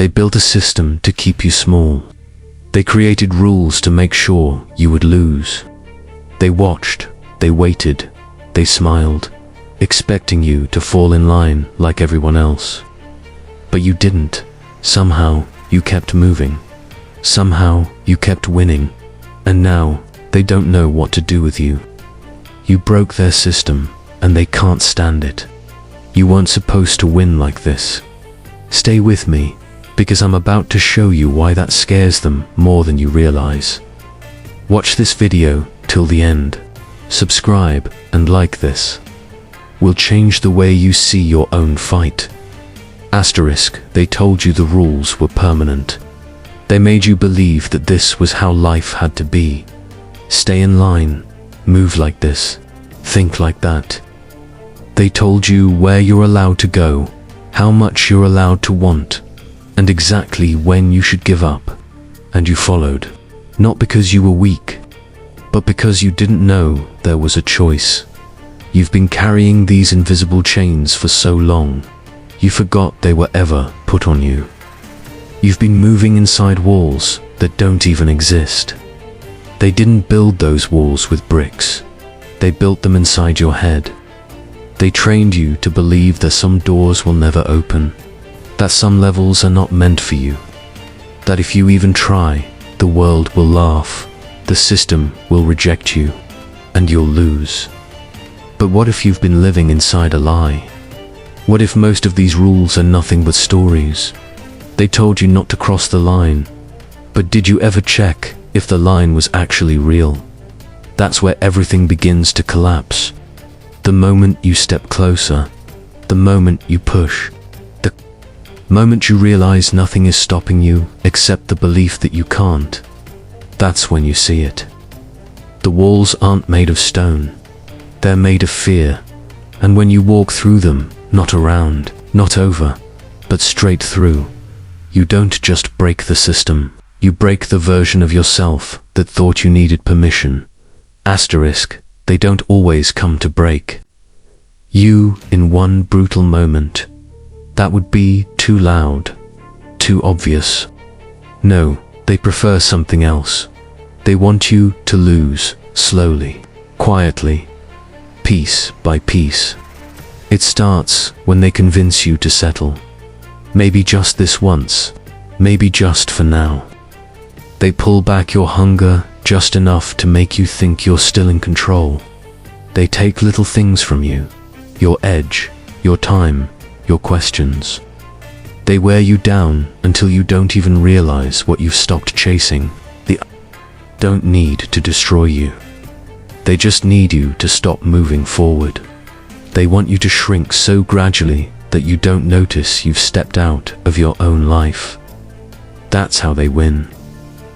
They built a system to keep you small. They created rules to make sure you would lose. They watched, they waited, they smiled, expecting you to fall in line like everyone else. But you didn't. Somehow, you kept moving. Somehow, you kept winning. And now, they don't know what to do with you. You broke their system, and they can't stand it. You weren't supposed to win like this. Stay with me, because I'm about to show you why that scares them more than you realize. Watch this video till the end. Subscribe and like this. We'll change the way you see your own fight. Asterisk, they told you the rules were permanent. They made you believe that this was how life had to be. Stay in line, move like this, think like that. They told you where you're allowed to go, how much you're allowed to want, and exactly when you should give up. And you followed, not because you were weak, but because you didn't know there was a choice. You've been carrying these invisible chains for so long, you forgot they were ever put on you. You've been moving inside walls that don't even exist. They didn't build those walls with bricks. They built them inside your head. They trained you to believe that some doors will never open, that some levels are not meant for you, that if you even try, the world will laugh, the system will reject you, and you'll lose. But what if you've been living inside a lie? What if most of these rules are nothing but stories? They told you not to cross the line, but did you ever check if the line was actually real? That's where everything begins to collapse. The moment you step closer, the moment you push, the moment you realize nothing is stopping you except the belief that you can't, that's when you see it. The walls aren't made of stone. They're made of fear. And when you walk through them, not around, not over, but straight through, you don't just break the system, you break the version of yourself that thought you needed permission. Asterisk, they don't always come to break you in one brutal moment. That would be too loud, too obvious. No, they prefer something else. They want you to lose, slowly, quietly, piece by piece. It starts when they convince you to settle. Maybe just this once, maybe just for now. They pull back your hunger just enough to make you think you're still in control. They take little things from you, your edge, your time, your questions. They wear you down until you don't even realize what you've stopped chasing. They don't need to destroy you. They just need you to stop moving forward. They want you to shrink so gradually that you don't notice you've stepped out of your own life. That's how they win.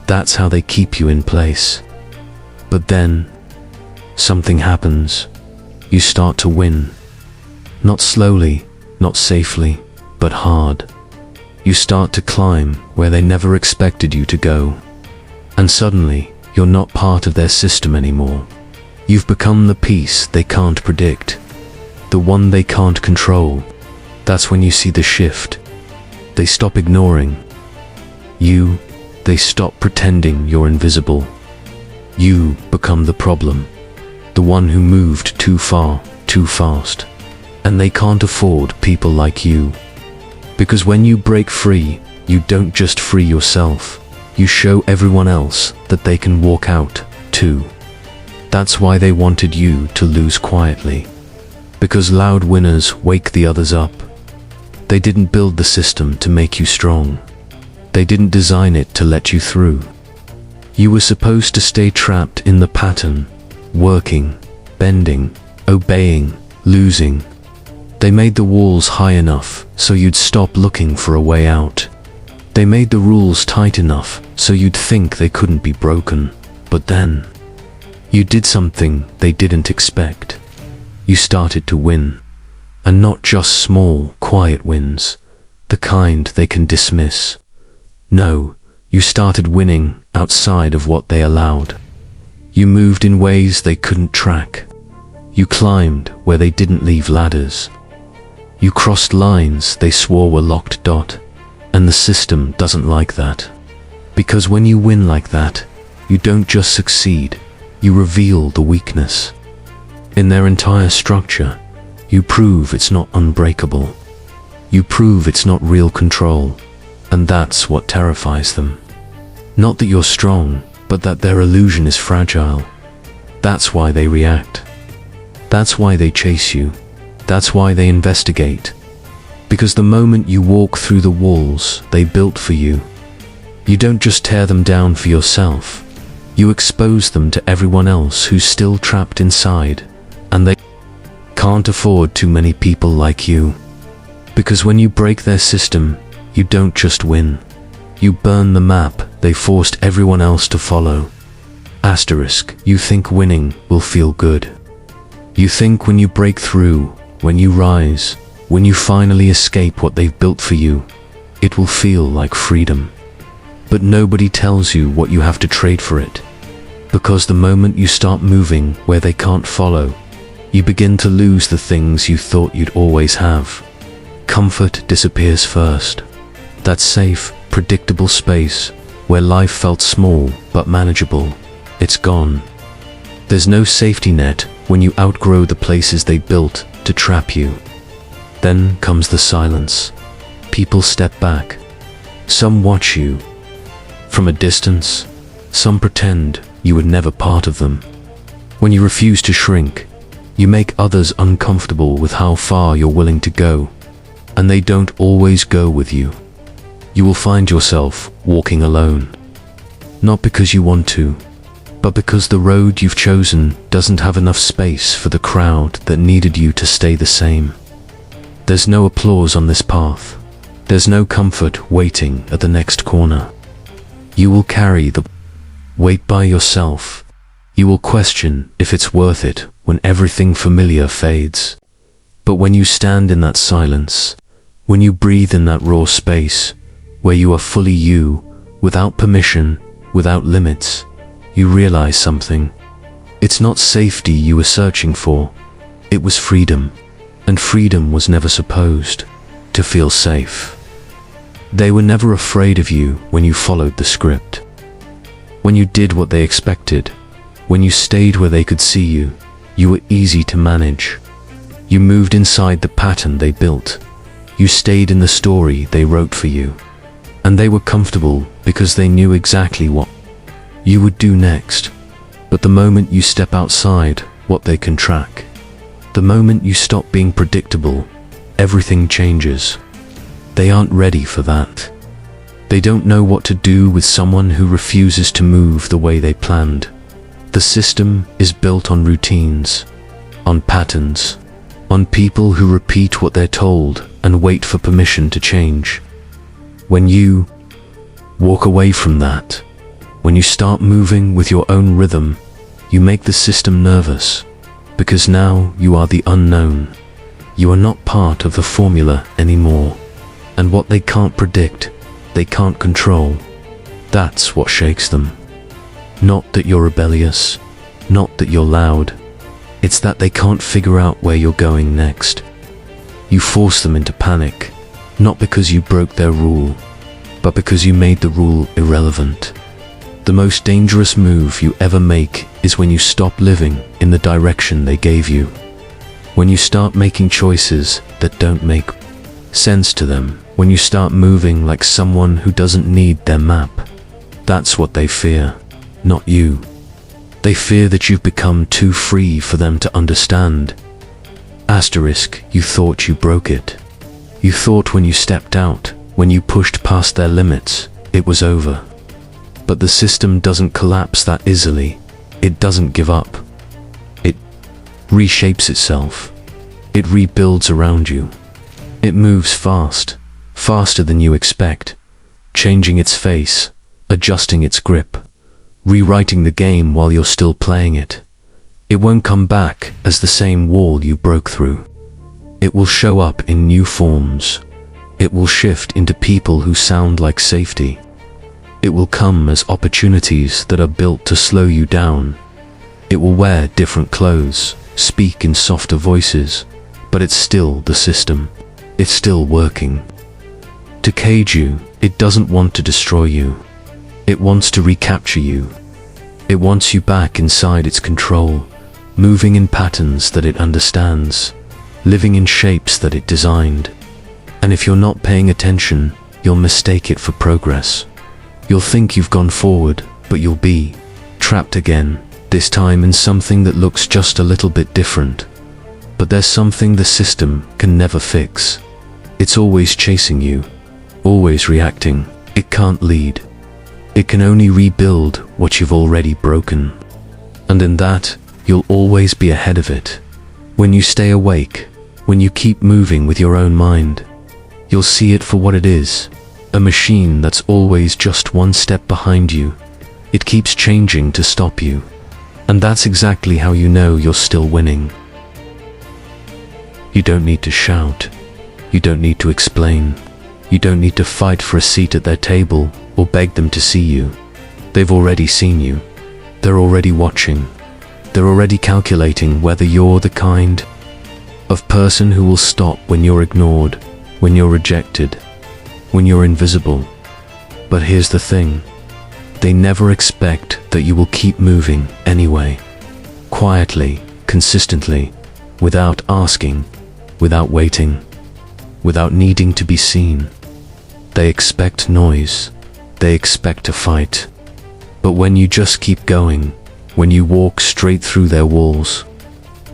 That's how they keep you in place. But then, something happens. You start to win. Not slowly, not safely, but hard. You start to climb where they never expected you to go. And suddenly, you're not part of their system anymore. You've become the piece they can't predict, the one they can't control. That's when you see the shift. They stop ignoring you. They stop pretending you're invisible. You become the problem, the one who moved too far, too fast. And they can't afford people like you. Because when you break free, you don't just free yourself, you show everyone else that they can walk out, too. That's why they wanted you to lose quietly. Because loud winners wake the others up. They didn't build the system to make you strong. They didn't design it to let you through. You were supposed to stay trapped in the pattern, working, bending, obeying, losing. They made the walls high enough so you'd stop looking for a way out. They made the rules tight enough so you'd think they couldn't be broken. But then, you did something they didn't expect. You started to win. And not just small, quiet wins, the kind they can dismiss. No, you started winning outside of what they allowed. You moved in ways they couldn't track. You climbed where they didn't leave ladders. You crossed lines they swore were locked. And the system doesn't like that. Because when you win like that, you don't just succeed, you reveal the weakness. In their entire structure, you prove it's not unbreakable. You prove it's not real control, and that's what terrifies them. Not that you're strong, but that their illusion is fragile. That's why they react. That's why they chase you. That's why they investigate. Because the moment you walk through the walls they built for you, you don't just tear them down for yourself, you expose them to everyone else who's still trapped inside, and they can't afford too many people like you. Because when you break their system, you don't just win. You burn the map they forced everyone else to follow. Asterisk, you think winning will feel good. You think when you break through, when you rise, when you finally escape what they've built for you, it will feel like freedom. But nobody tells you what you have to trade for it. Because the moment you start moving where they can't follow, you begin to lose the things you thought you'd always have. Comfort disappears first. That safe, predictable space where life felt small but manageable, it's gone. There's no safety net when you outgrow the places they built to trap you. Then comes the silence. People step back. Some watch you from a distance. Some pretend you were never part of them. When you refuse to shrink, you make others uncomfortable with how far you're willing to go, and they don't always go with you. You will find yourself walking alone. Not because you want to, but because the road you've chosen doesn't have enough space for the crowd that needed you to stay the same. There's no applause on this path. There's no comfort waiting at the next corner. You will carry the weight by yourself. You will question if it's worth it when everything familiar fades. But when you stand in that silence, when you breathe in that raw space, where you are fully you, without permission, without limits, you realize something. It's not safety you were searching for. It was freedom. And freedom was never supposed to feel safe. They were never afraid of you when you followed the script. When you did what they expected, when you stayed where they could see you, you were easy to manage. You moved inside the pattern they built. You stayed in the story they wrote for you. And they were comfortable because they knew exactly what you would do next. But the moment you step outside what they can track, the moment you stop being predictable, everything changes. They aren't ready for that. They don't know what to do with someone who refuses to move the way they planned. The system is built on routines, on patterns, on people who repeat what they're told and wait for permission to change. When you walk away from that, when you start moving with your own rhythm, you make the system nervous, because now you are the unknown. You are not part of the formula anymore, and what they can't predict, they can't control. That's what shakes them. Not that you're rebellious, not that you're loud. It's that they can't figure out where you're going next. You force them into panic, not because you broke their rule, but because you made the rule irrelevant. The most dangerous move you ever make is when you stop living in the direction they gave you. When you start making choices that don't make sense to them. When you start moving like someone who doesn't need their map. That's what they fear, not you. They fear that you've become too free for them to understand. Asterisk, you thought you broke it. You thought when you stepped out, when you pushed past their limits, it was over. But the system doesn't collapse that easily. It doesn't give up. It reshapes itself. It rebuilds around you. It moves fast, faster than you expect, changing its face, adjusting its grip, rewriting the game while you're still playing it. It won't come back as the same wall you broke through. It will show up in new forms. It will shift into people who sound like safety. It will come as opportunities that are built to slow you down. It will wear different clothes, speak in softer voices, but it's still the system. It's still working. to cage you, it doesn't want to destroy you. It wants to recapture you. It wants you back inside its control, moving in patterns that it understands, living in shapes that it designed. And if you're not paying attention, you'll mistake it for progress. You'll think you've gone forward, but you'll be trapped again, this time in something that looks just a little bit different. But there's something the system can never fix. It's always chasing you, always reacting. It can't lead. It can only rebuild what you've already broken. And in that, you'll always be ahead of it. When you stay awake, when you keep moving with your own mind, you'll see it for what it is, a machine that's always just one step behind you. It keeps changing to stop you. And that's exactly how you know you're still winning. You don't need to shout. You don't need to explain. You don't need to fight for a seat at their table or beg them to see you. They've already seen you. They're already watching. They're already calculating whether you're the kind of person who will stop when you're ignored, when you're rejected, when you're invisible. But here's the thing. They never expect that you will keep moving anyway. Quietly, consistently, without asking, without waiting, without needing to be seen. They expect noise. They expect a fight. But when you just keep going, when you walk straight through their walls,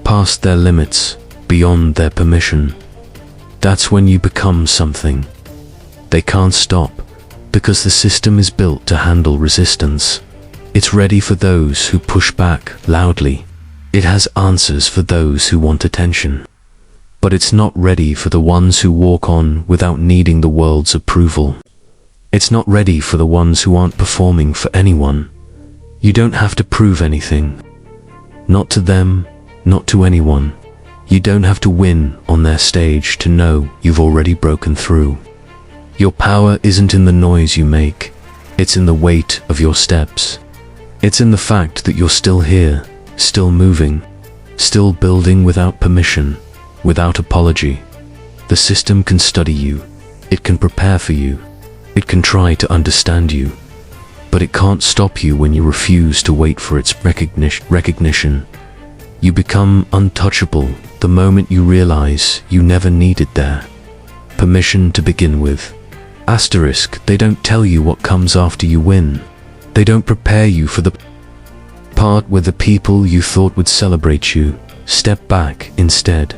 past their limits, beyond their permission, that's when you become something. They can't stop, because the system is built to handle resistance. It's ready for those who push back loudly. It has answers for those who want attention. But it's not ready for the ones who walk on without needing the world's approval. It's not ready for the ones who aren't performing for anyone. You don't have to prove anything. Not to them, not to anyone. You don't have to win on their stage to know you've already broken through. Your power isn't in the noise you make. It's in the weight of your steps. It's in the fact that you're still here, still moving, still building without permission, without apology. The system can study you. It can prepare for you. It can try to understand you. But it can't stop you when you refuse to wait for its recognition. You become untouchable the moment you realize you never needed their permission to begin with. Asterisk, they don't tell you what comes after you win. They don't prepare you for the part where the people you thought would celebrate you step back instead.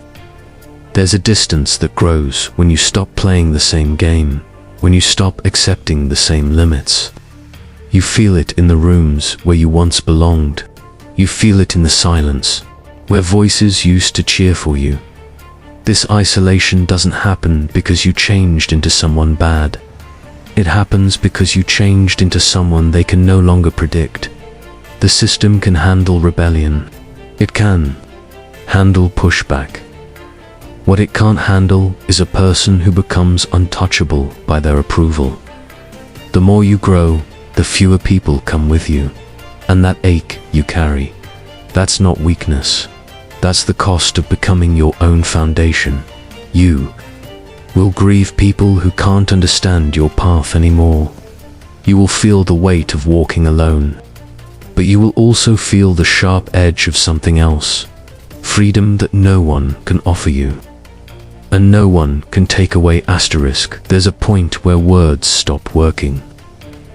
There's a distance that grows when you stop playing the same game, when you stop accepting the same limits. You feel it in the rooms where you once belonged. You feel it in the silence, where voices used to cheer for you. This isolation doesn't happen because you changed into someone bad. It happens because you changed into someone they can no longer predict. The system can handle rebellion. It can handle pushback. What it can't handle is a person who becomes untouchable by their approval. The more you grow, the fewer people come with you. And that ache you carry, that's not weakness. That's the cost of becoming your own foundation. You will grieve people who can't understand your path anymore. You will feel the weight of walking alone. But you will also feel the sharp edge of something else. Freedom that no one can offer you. And no one can take away asterisk. There's a point where words stop working.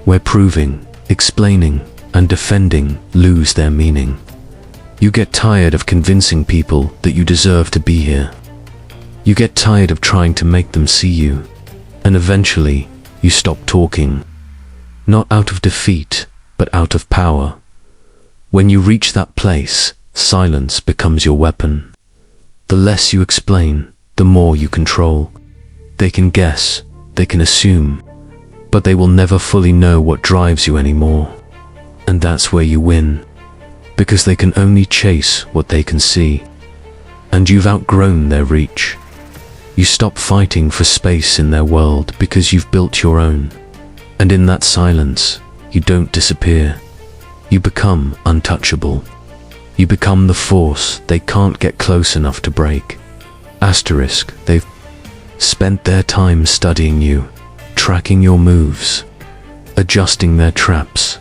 Where proving, explaining, and defending lose their meaning. You get tired of convincing people that you deserve to be here. You get tired of trying to make them see you. And eventually, you stop talking. Not out of defeat, but out of power. When you reach that place, silence becomes your weapon. The less you explain, the more you control. They can guess, they can assume, but they will never fully know what drives you anymore. And that's where you win. Because they can only chase what they can see. And you've outgrown their reach. You stop fighting for space in their world because you've built your own. And in that silence, you don't disappear. You become untouchable. You become the force they can't get close enough to break. Asterisk, they've spent their time studying you, tracking your moves, adjusting their traps.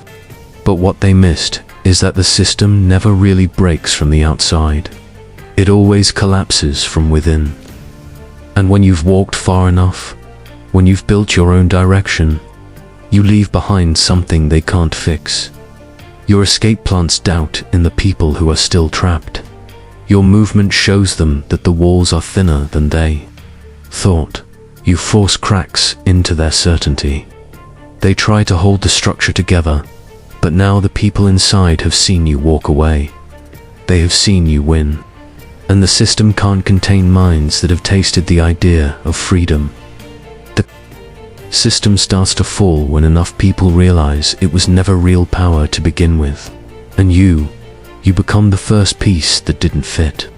But what they missed is that the system never really breaks from the outside. It always collapses from within. And when you've walked far enough, when you've built your own direction, you leave behind something they can't fix. Your escape plants doubt in the people who are still trapped. Your movement shows them that the walls are thinner than they thought. You force cracks into their certainty. They try to hold the structure together, but now the people inside have seen you walk away. They have seen you win. And the system can't contain minds that have tasted the idea of freedom. The system starts to fall when enough people realize it was never real power to begin with. And you become the first piece that didn't fit.